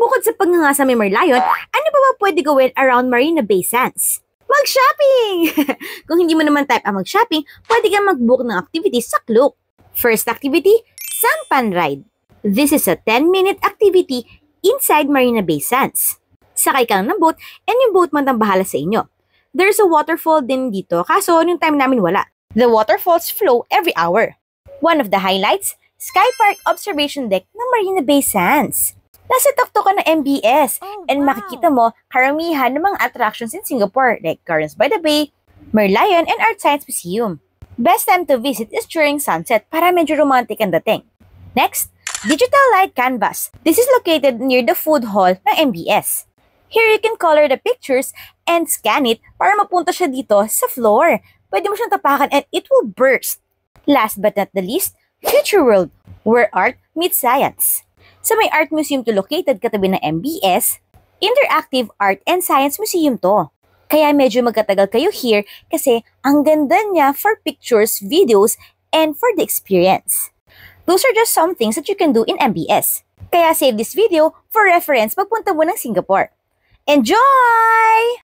Bukod sa pagnganga sa may Merlion, ano pa ba pwede gawin around Marina Bay Sands? Mag-shopping! Kung hindi mo naman type ang mag-shopping, pwede kang mag-book ng activities sa Klook. First activity, Sampan Ride. This is a 10-minute activity inside Marina Bay Sands. Sakay kang ng boat and yung boat man ang bahala sa inyo. There's a waterfall din dito, kaso yung time namin wala. The waterfalls flow every hour. One of the highlights, Sky Park Observation Deck ng Marina Bay Sands. Nasa takto ka ng MBS and makikita mo karamihan ng mga attractions in Singapore like Gardens by the Bay, Merlion, and Art Science Museum. Best time to visit is during sunset para medyo romantic ang dating. Next, Digital Light Canvas. This is located near the food hall ng MBS. Here you can color the pictures and scan it para mapunta siya dito sa floor. Pwede mo siyang tapakan and it will burst. Last but not the least, Future World, where art meets science. Sa may art museum to located katabi ng MBS, Interactive Art and Science Museum to. Kaya medyo magkatagal kayo here kasi ang ganda niya for pictures, videos, and for the experience. Those are just some things that you can do in MBS. Kaya save this video for reference pagpunta mo ng Singapore. Enjoy!